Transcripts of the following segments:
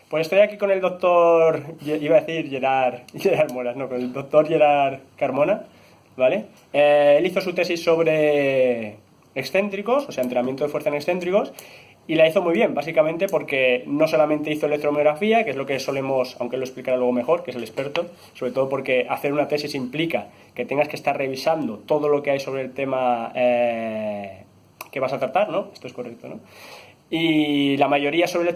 Pues estoy aquí con el doctor, iba a decir Gerard Moras, no, con el doctor Gerard Carmona, ¿vale? Él hizo su tesis sobre excéntricos, o sea, entrenamiento de fuerza en excéntricos, y la hizo muy bien, básicamente porque no solamente hizo electromiografía, que es lo que solemos, aunque él lo explicará luego mejor, que es el experto, sobre todo porque hacer una tesis implica que tengas que estar revisando todo lo que hay sobre el tema que vas a tratar, ¿no? Esto es correcto, ¿no? Y la mayoría sobre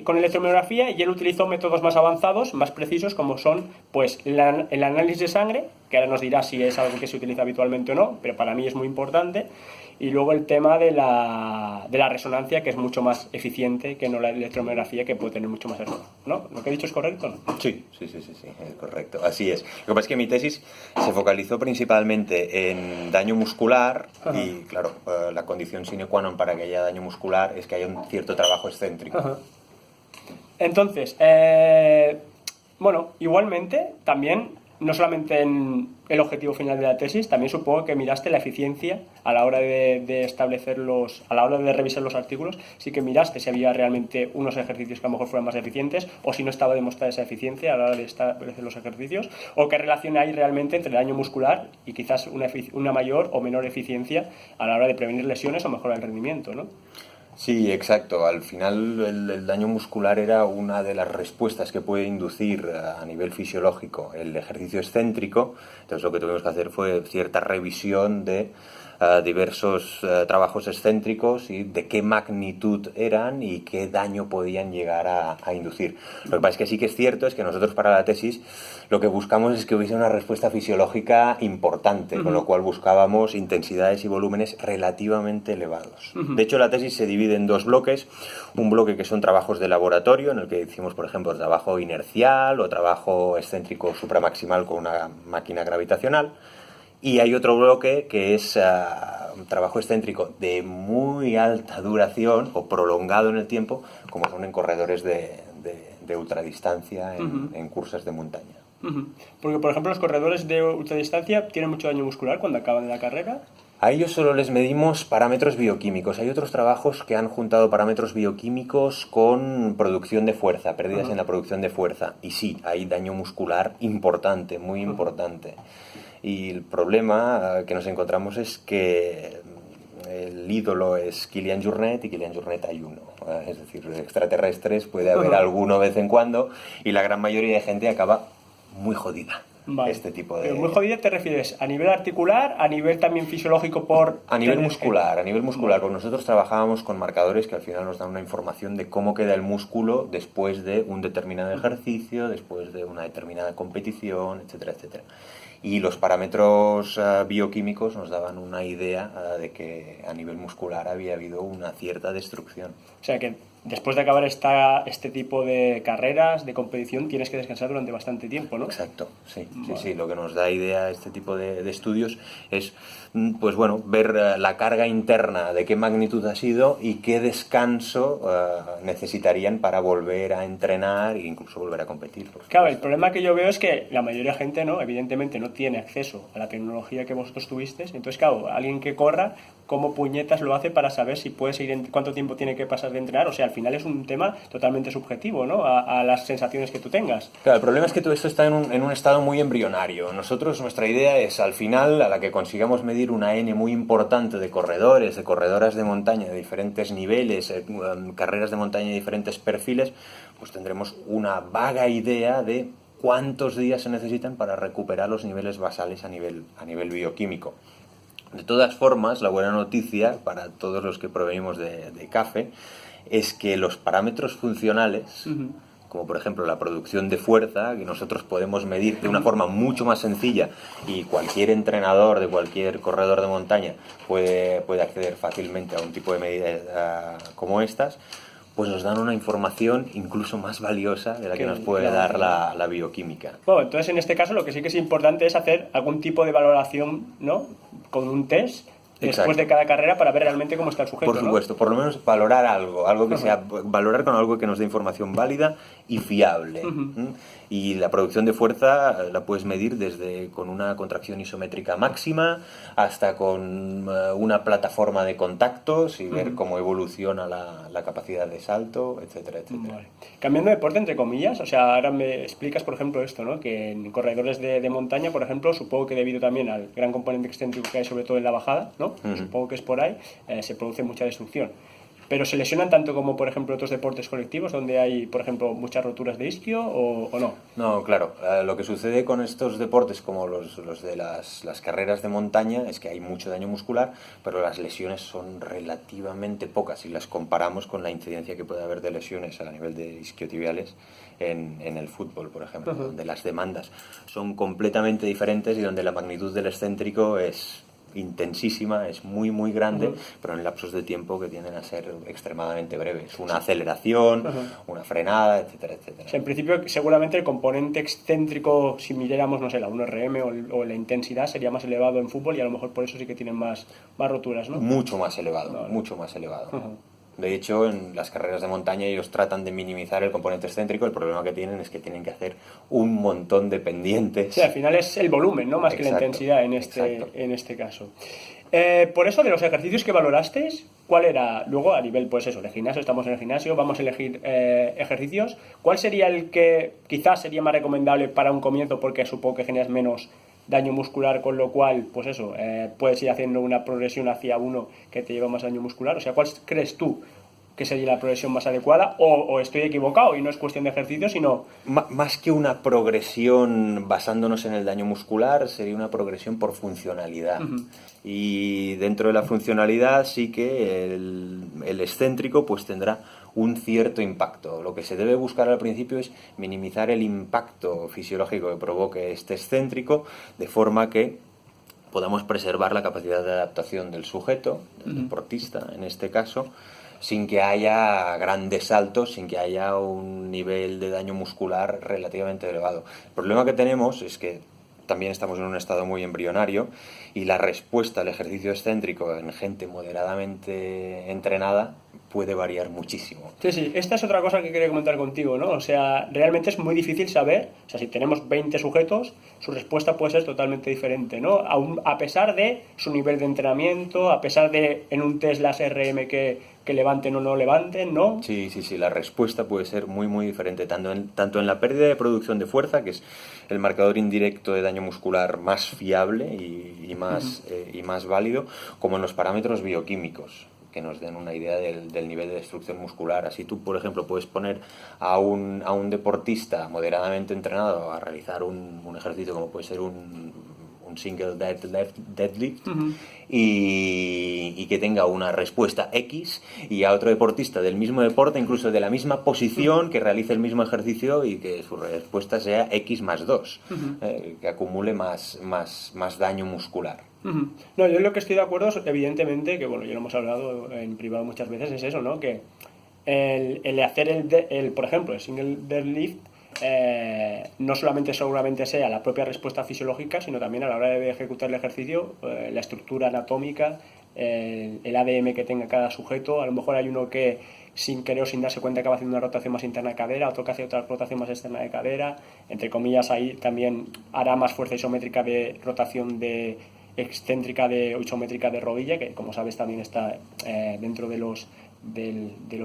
con electromiografía, y él utilizó métodos más avanzados, más precisos, como son pues el análisis de sangre, que ahora nos dirá si es algo que se utiliza habitualmente o no, pero para mí es muy importante, y luego el tema de la resonancia, que es mucho más eficiente que no la electromiografía, que puede tener mucho más error, ¿no? ¿Lo que he dicho es correcto, no? Sí, es correcto, así es. Lo que pasa es que mi tesis se focalizó principalmente en daño muscular. Ajá. Y claro, la condición sine qua non para que haya daño muscular es que haya un cierto trabajo excéntrico. Ajá. Entonces, bueno, igualmente también, no solamente en el objetivo final de la tesis, también supongo que miraste la eficiencia a la hora de establecer a la hora de revisar los artículos. Sí que miraste si había realmente unos ejercicios que a lo mejor fueran más eficientes, o si no estaba demostrada esa eficiencia a la hora de establecer los ejercicios, o qué relación hay realmente entre el daño muscular y quizás una mayor o menor eficiencia a la hora de prevenir lesiones o mejorar el rendimiento, ¿no? Sí, exacto. Al final el daño muscular era una de las respuestas que puede inducir a nivel fisiológico el ejercicio excéntrico. Entonces lo que tuvimos que hacer fue cierta revisión de diversos trabajos excéntricos y de qué magnitud eran y qué daño podían llegar a inducir. Lo que pasa es que sí que es cierto, es que nosotros para la tesis lo que buscamos es que hubiese una respuesta fisiológica importante, con lo cual buscábamos intensidades y volúmenes relativamente elevados. De hecho, la tesis se divide en dos bloques. Un bloque que son trabajos de laboratorio, en el que hicimos, por ejemplo, trabajo inercial o trabajo excéntrico supramaximal con una máquina gravitacional. Y hay otro bloque que es un trabajo excéntrico de muy alta duración o prolongado en el tiempo, como son en corredores de ultradistancia en cursos de montaña. Porque, por ejemplo, los corredores de ultradistancia tienen mucho daño muscular cuando acaban la carrera. A ellos solo les medimos parámetros bioquímicos. Hay otros trabajos que han juntado parámetros bioquímicos con producción de fuerza, pérdidas en la producción de fuerza. Y sí, hay daño muscular importante, muy importante. Y el problema que nos encontramos es que el ídolo es Kilian Jornet y Kilian Jornet hay uno. Es decir, extraterrestres puede haber alguno de vez en cuando y la gran mayoría de gente acaba muy jodida. Vale. Este tipo de... Pero muy jodida te refieres a nivel articular, a nivel también fisiológico A nivel muscular, porque nosotros trabajábamos con marcadores que al final nos dan una información de cómo queda el músculo después de un determinado ejercicio, después de una determinada competición, etcétera, etcétera. Y los parámetros bioquímicos nos daban una idea de que a nivel muscular había habido una cierta destrucción. O sea que después de acabar este tipo de carreras, de competición, tienes que descansar durante bastante tiempo, ¿no? Exacto, sí. Vale. Sí. Lo que nos da idea este tipo de estudios es, pues bueno, ver la carga interna, de qué magnitud ha sido y qué descanso necesitarían para volver a entrenar e incluso volver a competir. Claro, el problema que yo veo es que la mayoría de gente, ¿no? Evidentemente no tiene acceso a la tecnología que vosotros tuvisteis. Entonces, claro, alguien que corra, ¿cómo puñetas lo hace para saber si puede seguir, cuánto tiempo tiene que pasar de entrenar? O sea, al final es un tema totalmente subjetivo, ¿no? A las sensaciones que tú tengas. Claro, el problema es que todo esto está en un estado muy embrionario. Nosotros, nuestra idea es, al final, a la que consigamos medir una N muy importante de corredores, de corredoras de montaña de diferentes niveles, carreras de montaña de diferentes perfiles, pues tendremos una vaga idea de cuántos días se necesitan para recuperar los niveles basales a nivel bioquímico. De todas formas, la buena noticia para todos los que provenimos de CAFE es que los parámetros funcionales, como por ejemplo la producción de fuerza, que nosotros podemos medir de una forma mucho más sencilla y cualquier entrenador de cualquier corredor de montaña puede acceder fácilmente a un tipo de medidas como estas, pues nos dan una información incluso más valiosa de la que nos puede dar la bioquímica. Bueno, entonces en este caso lo que sí que es importante es hacer algún tipo de valoración, ¿no? Con un test después de cada carrera para ver realmente cómo está el sujeto. Por supuesto, ¿no? Por lo menos valorar algo que sea, valorar con algo que nos dé información válida y fiable. Y la producción de fuerza la puedes medir desde con una contracción isométrica máxima hasta con una plataforma de contactos y ver cómo evoluciona la capacidad de salto, etcétera, etcétera. Vale. Cambiando de deporte, entre comillas, o sea, ahora me explicas, por ejemplo, esto, ¿no? Que en corredores de montaña, por ejemplo, supongo que debido también al gran componente excéntrico que hay, sobre todo en la bajada, ¿no? Supongo que es por ahí, se produce mucha destrucción. Pero ¿se lesionan tanto como, por ejemplo, otros deportes colectivos donde hay, por ejemplo, muchas roturas de isquio o no? No, claro. Lo que sucede con estos deportes como los de las carreras de montaña es que hay mucho daño muscular, pero las lesiones son relativamente pocas si las comparamos con la incidencia que puede haber de lesiones a nivel de isquiotibiales en el fútbol, por ejemplo, donde las demandas son completamente diferentes y donde la magnitud del excéntrico es intensísima, es muy muy grande, pero en lapsos de tiempo que tienden a ser extremadamente breves. Una aceleración, una frenada, etcétera, etcétera. O sea, en principio, seguramente el componente excéntrico, si miráramos, no sé, la 1RM o la intensidad, sería más elevado en fútbol y a lo mejor por eso sí que tienen más roturas, ¿no? Mucho más elevado, mucho más elevado. De hecho, en las carreras de montaña ellos tratan de minimizar el componente excéntrico. El problema que tienen es que tienen que hacer un montón de pendientes. Sí, al final es el volumen, ¿no? Más que la intensidad en este caso. Por eso, de los ejercicios que valorasteis, ¿cuál era, luego a nivel, pues eso, de gimnasio, estamos en el gimnasio, vamos a elegir ejercicios, ¿cuál sería el que quizás sería más recomendable para un comienzo porque supongo que generas menos daño muscular, con lo cual, pues eso, puedes ir haciendo una progresión hacia uno que te lleva más daño muscular? O sea, ¿cuál crees tú que sería la progresión más adecuada? O estoy equivocado y no es cuestión de ejercicio, sino... Más que una progresión basándonos en el daño muscular, sería una progresión por funcionalidad. Y dentro de la funcionalidad sí que el excéntrico pues tendrá un cierto impacto. Lo que se debe buscar al principio es minimizar el impacto fisiológico que provoque este excéntrico, de forma que podamos preservar la capacidad de adaptación del sujeto, del deportista en este caso, sin que haya grandes saltos, sin que haya un nivel de daño muscular relativamente elevado. El problema que tenemos es que también estamos en un estado muy embrionario y la respuesta al ejercicio excéntrico en gente moderadamente entrenada puede variar muchísimo. Sí, esta es otra cosa que quería comentar contigo, ¿no? O sea, realmente es muy difícil saber, o sea, si tenemos 20 sujetos, su respuesta puede ser totalmente diferente, ¿no? A pesar de su nivel de entrenamiento, a pesar de en un test las RM que levanten o no levanten, ¿no? Sí, la respuesta puede ser muy muy diferente, tanto en la pérdida de producción de fuerza, que es el marcador indirecto de daño muscular más fiable y más válido, como en los parámetros bioquímicos, que nos den una idea del nivel de destrucción muscular. Así tú, por ejemplo, puedes poner a un deportista moderadamente entrenado a realizar un ejercicio como puede ser un single deadlift y que tenga una respuesta X, y a otro deportista del mismo deporte, incluso de la misma posición, que realice el mismo ejercicio y que su respuesta sea X más 2, que acumule más daño muscular. No, yo lo que estoy de acuerdo es, evidentemente, que bueno, ya lo hemos hablado en privado muchas veces, es eso, ¿no? Que el hacer por ejemplo, el single deadlift, no solamente seguramente sea la propia respuesta fisiológica, sino también a la hora de ejecutar el ejercicio, la estructura anatómica, el ADM que tenga cada sujeto. A lo mejor hay uno que sin querer o sin darse cuenta acaba haciendo una rotación más interna de cadera, otro que hace otra rotación más externa de cadera, entre comillas. Ahí también hará más fuerza isométrica de rotación excéntrica o isométrica de rodilla, que como sabes también está dentro de los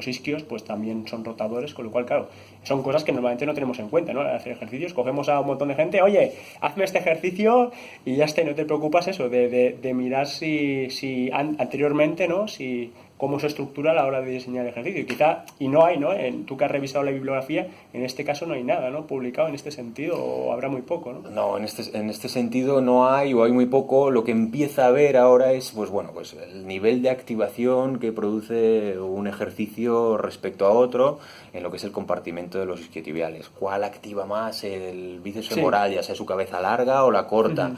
isquios, pues también son rotadores, con lo cual, claro, son cosas que normalmente no tenemos en cuenta, ¿no? Al hacer ejercicios, cogemos a un montón de gente, oye, hazme este ejercicio y ya está, y no te preocupas eso, de mirar si anteriormente, ¿no? Cómo se estructura a la hora de diseñar el ejercicio. Y no hay, ¿no? Tú que has revisado la bibliografía, en este caso no hay nada, ¿no? Publicado en este sentido, o habrá muy poco, ¿no? No, en este sentido no hay, o hay muy poco. Lo que empieza a haber ahora es, pues el nivel de activación que produce un ejercicio respecto a otro en lo que es el compartimento de los isquiotibiales. ¿Cuál activa más el bíceps femoral, ya sea su cabeza larga o la corta?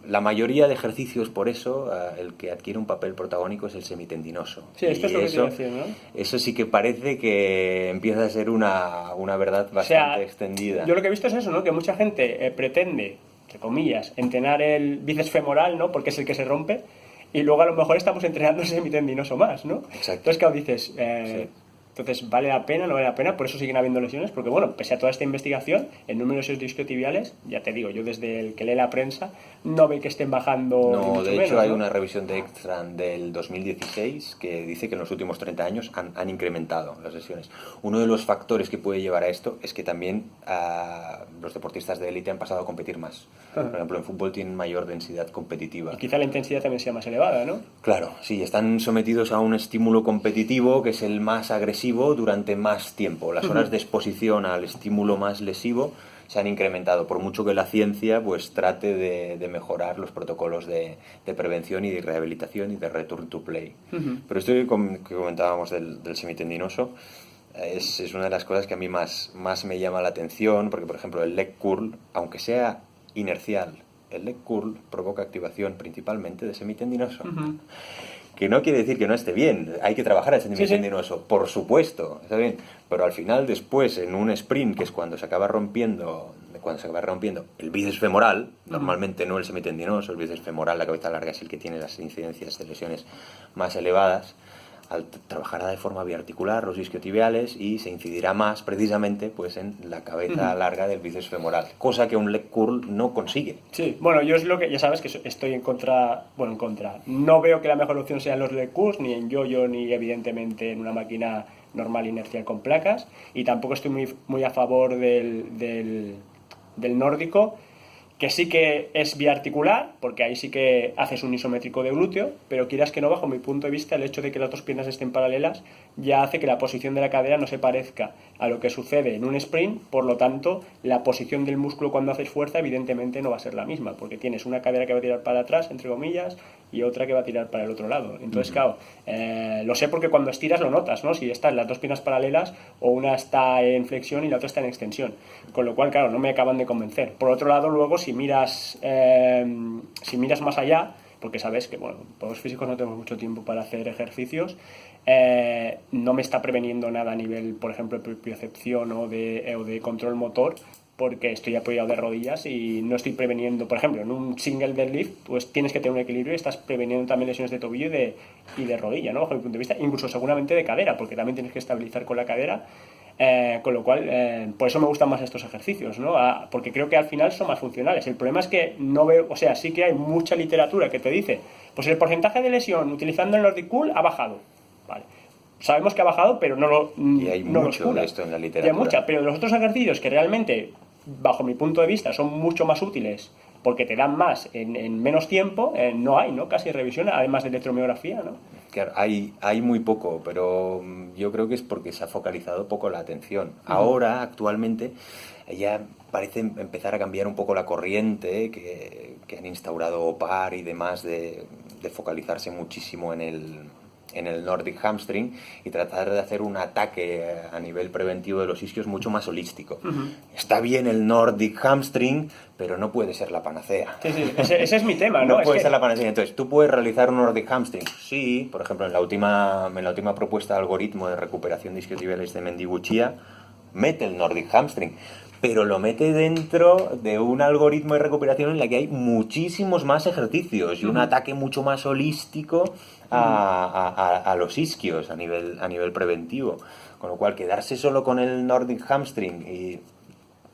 La mayoría de ejercicios, por eso, el que adquiere un papel protagónico es el semitendinoso. Sí, esto es lo que te iba a decir, ¿no? Eso sí que parece que empieza a ser una verdad bastante extendida. Yo lo que he visto es eso, ¿no? Que mucha gente pretende, entre comillas, entrenar el bíceps femoral, ¿no? Porque es el que se rompe, y luego a lo mejor estamos entrenando semitendinoso más, ¿no? Exacto. Entonces, claro, dices, Sí. entonces, ¿vale la pena? ¿No vale la pena? Por eso siguen habiendo lesiones, porque bueno, pese a toda esta investigación, el número de lesiones isquiotibiales, ya te digo, yo desde el que lee la prensa, no ve que estén bajando ni No, mucho de hecho menos, hay ¿no? una revisión de Extran del 2016 que dice que en los últimos 30 años han incrementado las lesiones. Uno de los factores que puede llevar a esto es que también los deportistas de élite han pasado a competir más. Por ejemplo, en fútbol tienen mayor densidad competitiva. Y quizá la intensidad también sea más elevada, ¿no? Claro, sí, están sometidos a un estímulo competitivo que es el más agresivo durante más tiempo. Las horas de exposición al estímulo más lesivo se han incrementado, por mucho que la ciencia pues trate de mejorar los protocolos de prevención y de rehabilitación y de return to play. Pero esto que comentábamos del semitendinoso es una de las cosas que a mí más me llama la atención, porque por ejemplo el leg curl, aunque sea inercial, el leg curl provoca activación principalmente de semitendinoso. Que no quiere decir que no esté bien, hay que trabajar el semitendinoso, por supuesto, está bien, pero al final después en un sprint, que es cuando se acaba rompiendo el bíceps femoral, normalmente no el semitendinoso, el bíceps femoral, la cabeza larga es el que tiene las incidencias de lesiones más elevadas, trabajará de forma biarticular los isquiotibiales y se incidirá más precisamente pues en la cabeza larga del bíceps femoral, cosa que un leg curl no consigue. Sí, bueno, yo es lo que, ya sabes que estoy en contra, no veo que la mejor opción sean los leg curls, ni en yo-yo, ni evidentemente en una máquina normal inercial con placas, y tampoco estoy muy a favor del nórdico, que sí que es biarticular, porque ahí sí que haces un isométrico de glúteo, pero quieras que no, bajo mi punto de vista, el hecho de que las dos piernas estén paralelas ya hace que la posición de la cadera no se parezca a lo que sucede en un sprint, por lo tanto, la posición del músculo cuando haces fuerza evidentemente no va a ser la misma, porque tienes una cadera que va a tirar para atrás, entre comillas, y otra que va a tirar para el otro lado. Entonces, claro, lo sé porque cuando estiras lo notas, ¿no? Si están las dos piernas paralelas o una está en flexión y la otra está en extensión. Con lo cual, claro, no me acaban de convencer. Por otro lado, luego, si miras más allá, porque sabes que, bueno, los físicos no tenemos mucho tiempo para hacer ejercicios, no me está preveniendo nada a nivel, por ejemplo, de propiocepción o de control motor, porque estoy apoyado de rodillas y no estoy preveniendo, por ejemplo, en un single deadlift, pues tienes que tener un equilibrio y estás preveniendo también lesiones de tobillo y de rodilla, ¿no? Bajo mi punto de vista, incluso seguramente de cadera, porque también tienes que estabilizar con la cadera, con lo cual, por eso me gustan más estos ejercicios, ¿no? Porque creo que al final son más funcionales. El problema es que no veo, o sea, sí que hay mucha literatura que te dice, pues el porcentaje de lesión utilizando el Nordic Curl ha bajado, ¿vale? Sabemos que ha bajado, pero y hay mucho de esto en la literatura. Y hay mucha, pero los otros ejercicios que realmente, bajo mi punto de vista, son mucho más útiles porque te dan más en menos tiempo, no hay, ¿no? Casi revisión, además de electromiografía, ¿no? Claro, hay muy poco, pero yo creo que es porque se ha focalizado poco la atención. Ahora, actualmente, ya parece empezar a cambiar un poco la corriente que han instaurado OPAR y demás de focalizarse muchísimo en el Nordic Hamstring y tratar de hacer un ataque a nivel preventivo de los isquios mucho más holístico. Está bien el Nordic Hamstring, pero no puede ser la panacea. Sí, ese es mi tema, ¿no? No puede ser la panacea. Entonces, ¿tú puedes realizar un Nordic Hamstring? Sí, por ejemplo, en la última propuesta de algoritmo de recuperación de isquiotibiales de Mendiguchia, mete el Nordic Hamstring, pero lo mete dentro de un algoritmo de recuperación en la que hay muchísimos más ejercicios y un ataque mucho más holístico a los isquios a nivel preventivo. Con lo cual, quedarse solo con el Nordic Hamstring, y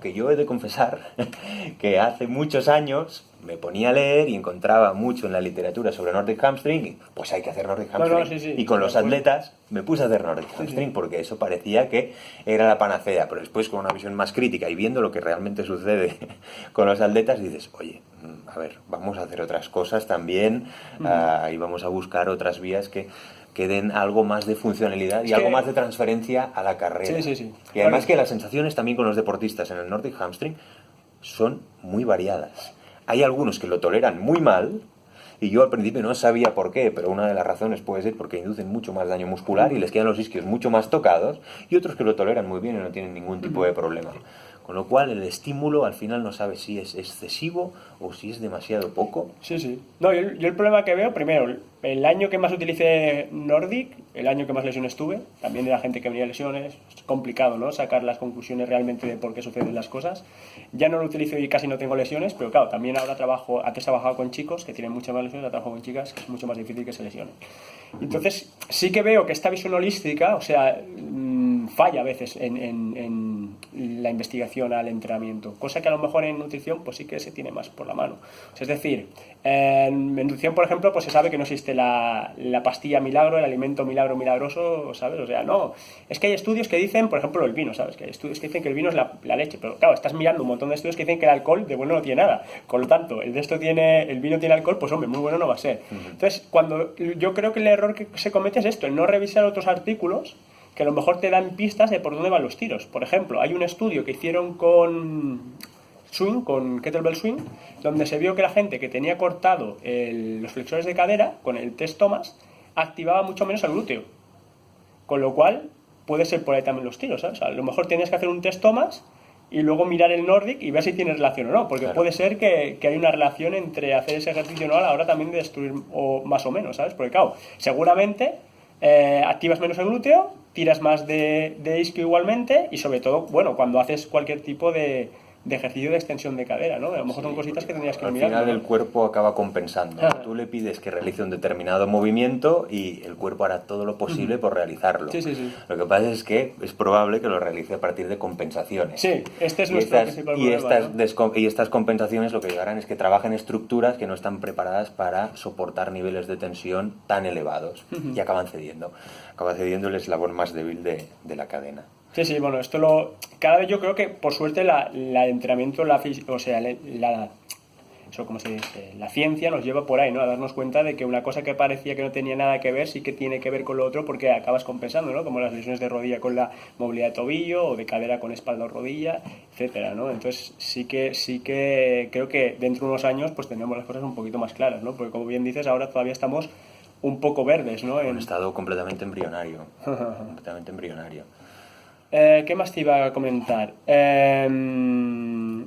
que yo he de confesar que hace muchos años me ponía a leer y encontraba mucho en la literatura sobre Nordic Hamstring, y pues hay que hacer Nordic Hamstring. Sí. Y con los atletas me puse a hacer Nordic Hamstring porque eso parecía que era la panacea, pero después con una visión más crítica y viendo lo que realmente sucede con los atletas dices, oye, a ver, vamos a hacer otras cosas también y vamos a buscar otras vías que den algo más de funcionalidad y algo más de transferencia a la carrera. Sí. Y además que las sensaciones también con los deportistas en el Nordic Hamstring son muy variadas. Hay algunos que lo toleran muy mal, y yo al principio no sabía por qué, pero una de las razones puede ser porque inducen mucho más daño muscular y les quedan los isquios mucho más tocados, y otros que lo toleran muy bien y no tienen ningún tipo de problema. Con lo cual el estímulo al final no sabes si es excesivo o si es demasiado poco. Sí, sí. No, yo el problema que veo, primero, el año que más utilicé Nordic, el año que más lesiones tuve, también de la gente que venía de lesiones, es complicado, ¿no? Sacar las conclusiones realmente de por qué suceden las cosas. Ya no lo utilizo y casi no tengo lesiones, pero claro, también ahora antes he trabajado con chicos que tienen muchas más lesiones, ahora trabajo con chicas que es mucho más difícil que se lesionen. Entonces, sí que veo que esta visión holística, o sea, falla a veces en la investigación al entrenamiento, cosa que a lo mejor en nutrición pues sí que se tiene más por la mano. O sea, es decir, en nutrición, por ejemplo, pues se sabe que no existe la pastilla milagro, el alimento milagro milagroso, ¿sabes? O sea, no, es que hay estudios que dicen, por ejemplo, el vino, ¿sabes? Que hay estudios que dicen que el vino es la leche, pero claro, estás mirando un montón de estudios que dicen que el alcohol de bueno no tiene nada, con lo tanto, el vino tiene alcohol, pues hombre, muy bueno no va a ser. Entonces, yo creo que el error que se comete es esto, el no revisar otros artículos que a lo mejor te dan pistas de por dónde van los tiros. Por ejemplo, hay un estudio que hicieron con kettlebell swing, donde se vio que la gente que tenía cortado los flexores de cadera con el test Thomas activaba mucho menos el glúteo. Con lo cual, puede ser por ahí también los tiros, ¿sabes? A lo mejor tienes que hacer un test Thomas y luego mirar el Nordic y ver si tiene relación o no, porque claro, puede ser que hay una relación entre hacer ese ejercicio no a la hora también de destruir, o más o menos, ¿sabes? Porque claro, seguramente activas menos el glúteo, tiras más de isquio igualmente y sobre todo, bueno, cuando haces cualquier tipo de ejercicio de extensión de cadera, ¿no? A lo mejor son cositas que tendrías que mirar. Al final el cuerpo acaba compensando. Tú le pides que realice un determinado movimiento y el cuerpo hará todo lo posible por realizarlo. Sí, sí, sí. Lo que pasa es que es probable que lo realice a partir de compensaciones. Sí, este es nuestro principal problema. Y estas compensaciones lo que llevarán es que trabajen estructuras que no están preparadas para soportar niveles de tensión tan elevados y acaban cediendo. Acaba cediendo el eslabón más débil de la cadena. Sí, sí, bueno, cada vez yo creo que por suerte el entrenamiento, ¿cómo se dice? La ciencia nos lleva por ahí, ¿no? A darnos cuenta de que una cosa que parecía que no tenía nada que ver sí que tiene que ver con lo otro porque acabas compensando, ¿no? Como las lesiones de rodilla con la movilidad de tobillo o de cadera con espalda o rodilla, etcétera, ¿no? Entonces sí que creo que dentro de unos años pues tendremos las cosas un poquito más claras, ¿no? Porque como bien dices, ahora todavía estamos un poco verdes, ¿no? En un estado completamente embrionario. Completamente embrionario. ¿Qué más te iba a comentar?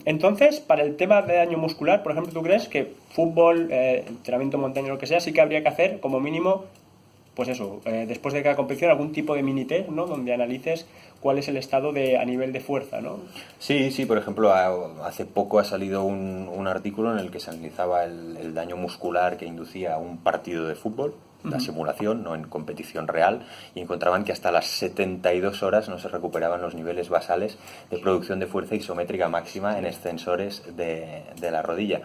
Entonces, para el tema de daño muscular, por ejemplo, ¿tú crees que fútbol, entrenamiento montaña, lo que sea, sí que habría que hacer como mínimo, pues eso, después de cada competición, algún tipo de mini test, ¿no? Donde analices cuál es el estado a nivel de fuerza, ¿no? Sí, por ejemplo, hace poco ha salido un artículo en el que se analizaba el daño muscular que inducía un partido de fútbol, la simulación, no en competición real, y encontraban que hasta las 72 horas no se recuperaban los niveles basales de producción de fuerza isométrica máxima en extensores de la rodilla.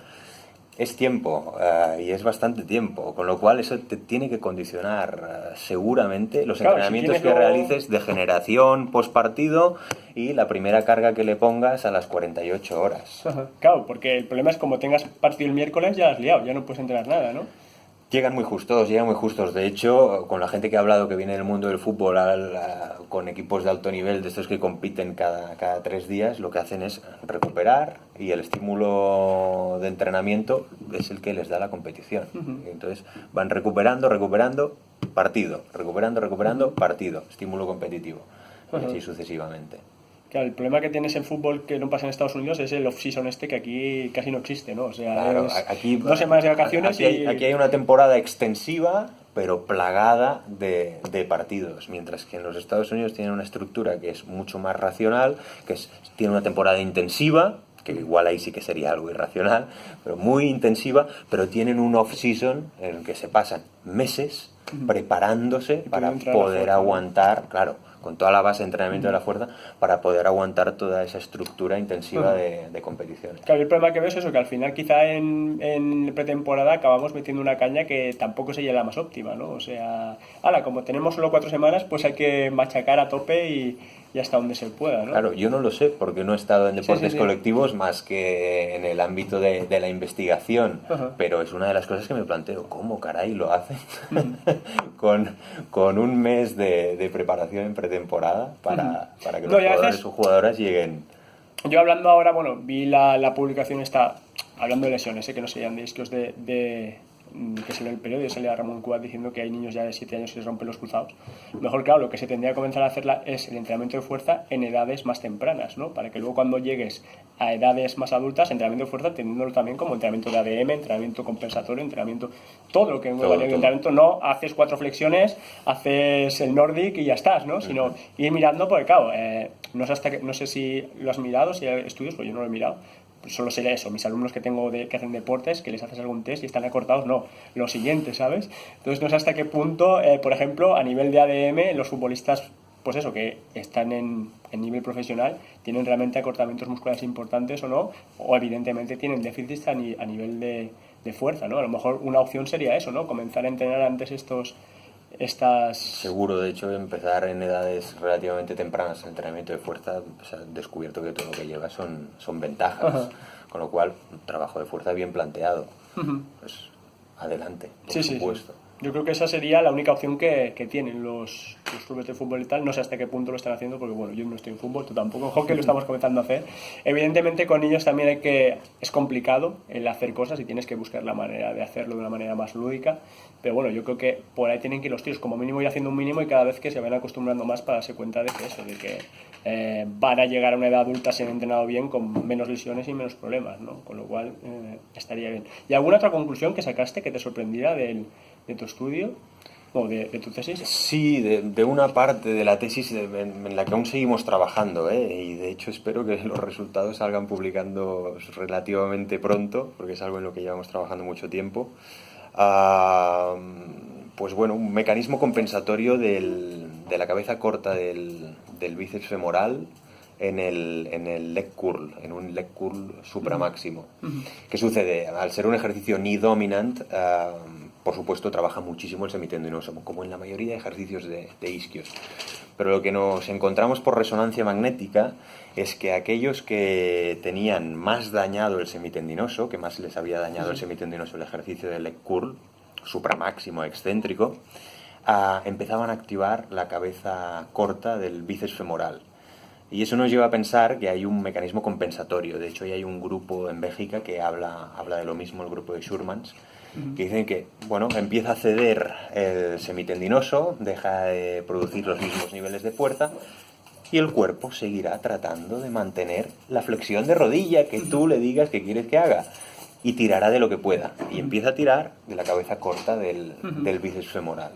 Es tiempo, y es bastante tiempo, con lo cual eso te tiene que condicionar seguramente los entrenamientos que realices de generación, postpartido y la primera carga que le pongas a las 48 horas. Claro, porque el problema es como tengas partido el miércoles ya has liado, ya no puedes entrenar nada, ¿no? Llegan muy justos. De hecho, con la gente que ha hablado que viene del mundo del fútbol, con equipos de alto nivel, de estos que compiten cada 3 días, lo que hacen es recuperar y el estímulo de entrenamiento es el que les da la competición. Entonces van recuperando, partido, recuperando, partido, estímulo competitivo, y así sucesivamente. Claro, el problema que tienes en fútbol que no pasa en Estados Unidos es el off-season que aquí casi no existe, ¿no? O sea, claro, aquí 2 semanas de vacaciones aquí hay una temporada extensiva, pero plagada de partidos, mientras que en los Estados Unidos tienen una estructura que es mucho más racional, tiene una temporada intensiva, que igual ahí sí que sería algo irracional, pero muy intensiva, pero tienen un off-season en el que se pasan meses preparándose para poder aguantar, claro, con toda la base de entrenamiento de la fuerza, para poder aguantar toda esa estructura intensiva de competiciones. Claro, el problema que veo es eso, que al final quizá en pretemporada acabamos metiendo una caña que tampoco sería la más óptima, ¿no? O sea, como tenemos solo 4 semanas, pues hay que machacar a tope y hasta donde se pueda, ¿no? Claro, yo no lo sé porque no he estado en deportes colectivos más que en el ámbito de la investigación, pero es una de las cosas que me planteo, ¿cómo caray lo hacen? con un mes de preparación en pretemporada para que los jugadores o jugadoras lleguen. Yo hablando ahora, vi la publicación esta, hablando de lesiones, que no serían de isquios que sale en el periódico, sale a Ramón Cuat diciendo que hay niños ya de 7 años que se rompen los cruzados. Mejor, claro, lo que se tendría que comenzar a hacer es el entrenamiento de fuerza en edades más tempranas, ¿no? Para que luego cuando llegues a edades más adultas, entrenamiento de fuerza teniéndolo también como entrenamiento de ADM, entrenamiento compensatorio, entrenamiento, todo lo que engloba el entrenamiento. No haces 4 flexiones, haces el Nordic y ya estás, ¿no? Sino ir mirando, porque claro, no sé si lo has mirado, si hay estudios, pues yo no lo he mirado. Solo sería eso, mis alumnos que tengo que hacen deportes, que les haces algún test y están acortados, no, lo siguiente, ¿sabes? Entonces no sé hasta qué punto, por ejemplo, a nivel de ADM, los futbolistas, pues eso, que están en nivel profesional, tienen realmente acortamientos musculares importantes o no, o evidentemente tienen déficits a nivel de fuerza, ¿no? A lo mejor una opción sería eso, ¿no? Comenzar a entrenar antes Seguro, de hecho, empezar en edades relativamente tempranas el entrenamiento de fuerza, pues, has descubierto que todo lo que lleva son ventajas. Ajá. Con lo cual, un trabajo de fuerza bien planteado. Pues adelante, por supuesto. Sí. Yo creo que esa sería la única opción que tienen los clubes de fútbol y tal. No sé hasta qué punto lo están haciendo, porque bueno, yo no estoy en fútbol, tú tampoco. En hockey lo estamos comenzando a hacer. Evidentemente con niños también es complicado el hacer cosas y tienes que buscar la manera de hacerlo de una manera más lúdica. Pero bueno, yo creo que por ahí tienen que ir los tíos como mínimo ir haciendo un mínimo y cada vez que se van acostumbrando más para darse cuenta de que van a llegar a una edad adulta si han entrenado bien con menos lesiones y menos problemas, ¿no? Con lo cual estaría bien. ¿Y alguna otra conclusión que sacaste que te sorprendiera de tu estudio o de tu tesis? Sí, de una parte de la tesis en la que aún seguimos trabajando, y de hecho espero que los resultados salgan publicando relativamente pronto, porque es algo en lo que llevamos trabajando mucho tiempo. Pues bueno, un mecanismo compensatorio de la cabeza corta del bíceps femoral en el leg curl, en un leg curl supramáximo. ¿Qué sucede? Al ser un ejercicio knee dominant, por supuesto trabaja muchísimo el semitendinoso, como en la mayoría de ejercicios de isquios. Pero lo que nos encontramos por resonancia magnética es que aquellos que tenían más dañado el semitendinoso, que más les había dañado el semitendinoso el ejercicio del leg curl supramáximo excéntrico, empezaban a activar la cabeza corta del bíceps femoral. Y eso nos lleva a pensar que hay un mecanismo compensatorio. De hecho, hay un grupo en Bélgica que habla de lo mismo, el grupo de Schurmans, que dicen que, bueno, empieza a ceder el semitendinoso, deja de producir los mismos niveles de fuerza y el cuerpo seguirá tratando de mantener la flexión de rodilla que tú le digas que quieres que haga y tirará de lo que pueda. Y empieza a tirar de la cabeza corta del bíceps femoral.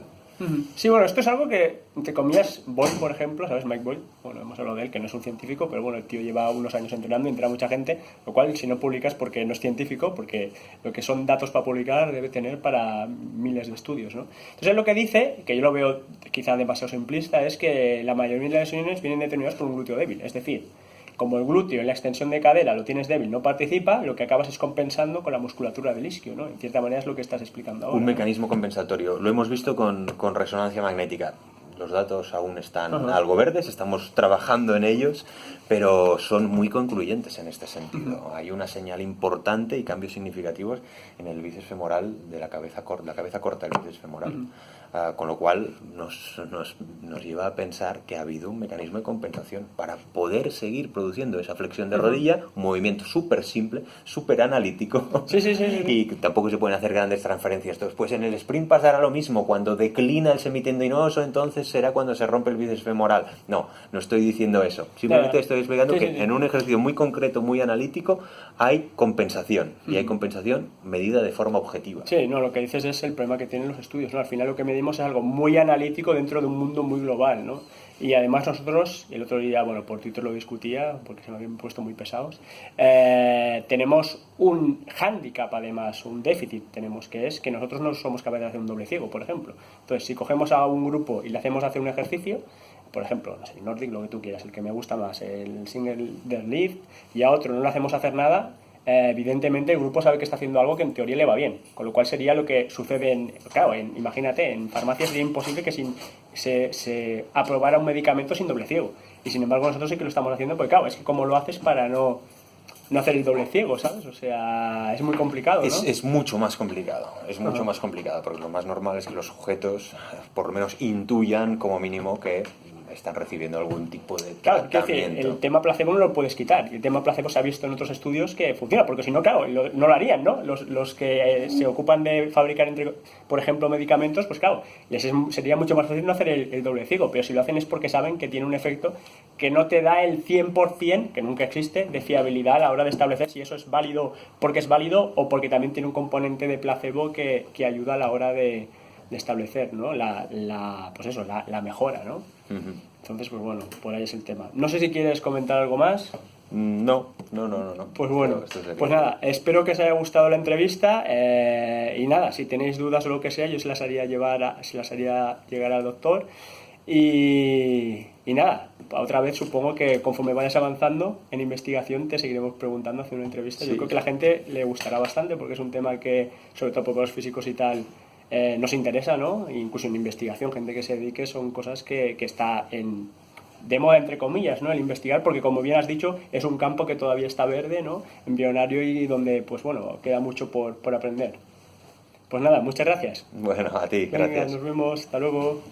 Sí, bueno, esto es algo que, entre comillas, Boyle, por ejemplo, ¿sabes? Mike Boyle, bueno, hemos hablado de él, que no es un científico, pero bueno, el tío lleva unos años entrenando y entrena a mucha gente, lo cual, si no publicas porque no es científico, porque lo que son datos para publicar debe tener para miles de estudios, ¿no? Entonces, lo que dice, que yo lo veo quizá demasiado simplista, es que la mayoría de las lesiones vienen determinadas por un glúteo débil, es decir, como el glúteo en la extensión de cadera lo tienes débil, no participa, lo que acabas es compensando con la musculatura del isquio, ¿no? En cierta manera es lo que estás explicando ahora. Un mecanismo compensatorio. Lo hemos visto con resonancia magnética. Los datos aún están algo verdes, estamos trabajando en ellos, pero son muy concluyentes en este sentido. Hay una señal importante y cambios significativos en el bíceps femoral de la cabeza corta del bíceps femoral. Con lo cual nos lleva a pensar que ha habido un mecanismo de compensación para poder seguir produciendo esa flexión de rodilla, un movimiento súper simple, súper analítico, sí. Y tampoco se pueden hacer grandes transferencias. Pues en el sprint pasará lo mismo, cuando declina el semitendinoso entonces será cuando se rompe el bíceps femoral. No estoy diciendo eso, simplemente estoy explicando que en un ejercicio muy concreto, muy analítico, hay compensación, y hay compensación medida de forma objetiva. Sí, no, lo que dices es el problema que tienen los estudios, ¿no? Al final lo que medimos es algo muy analítico dentro de un mundo muy global, ¿no? Y además nosotros, el otro día, bueno, por Twitter lo discutía, porque se me habían puesto muy pesados, tenemos un hándicap además, un déficit tenemos, que es que nosotros no somos capaces de hacer un doble ciego, por ejemplo. Entonces, si cogemos a un grupo y le hacemos hacer un ejercicio, por ejemplo, el Nordic, lo que tú quieras, el que me gusta más, el single deadlift, y a otro no le hacemos hacer nada, evidentemente el grupo sabe que está haciendo algo que en teoría le va bien, con lo cual sería lo que sucede imagínate, en farmacias sería imposible que se aprobara un medicamento sin doble ciego, y sin embargo nosotros sí que lo estamos haciendo, porque claro, es que como lo haces para no hacer el doble ciego, ¿sabes? O sea, es muy complicado, ¿no? Es mucho más complicado, más complicado, porque lo más normal es que los sujetos por lo menos intuyan como mínimo que están recibiendo algún tipo de Claro, que tratamiento. el tema placebo no lo puedes quitar. Y el tema placebo se ha visto en otros estudios que funciona, porque si no, claro, no lo harían, ¿no? Los que se ocupan de fabricar, por ejemplo, medicamentos, pues claro, sería mucho más fácil no hacer el doble ciego, pero si lo hacen es porque saben que tiene un efecto que no te da el 100%, que nunca existe, de fiabilidad a la hora de establecer si eso es válido porque es válido o porque también tiene un componente de placebo que ayuda a la hora de establecer, ¿no? Pues eso, la mejora, ¿no? Ujú. Entonces, pues bueno, por ahí es el tema. No sé si quieres comentar algo más. No. Pues bueno, Esto sería pues nada, espero que os haya gustado la entrevista y nada, si tenéis dudas o lo que sea, yo se las haría llegar al doctor y nada, otra vez supongo que conforme vayas avanzando en investigación te seguiremos preguntando, hacer una entrevista. Sí. Yo creo que a la gente le gustará bastante porque es un tema que, sobre todo por los físicos y tal, nos interesa, ¿no? Incluso en investigación, gente que se dedique, son cosas que está de moda entre comillas, ¿no? El investigar, porque como bien has dicho, es un campo que todavía está verde, ¿no? Embrionario y donde, pues bueno, queda mucho por aprender. Pues nada, muchas gracias. Bueno, a ti, Venga, gracias. nos vemos, hasta luego.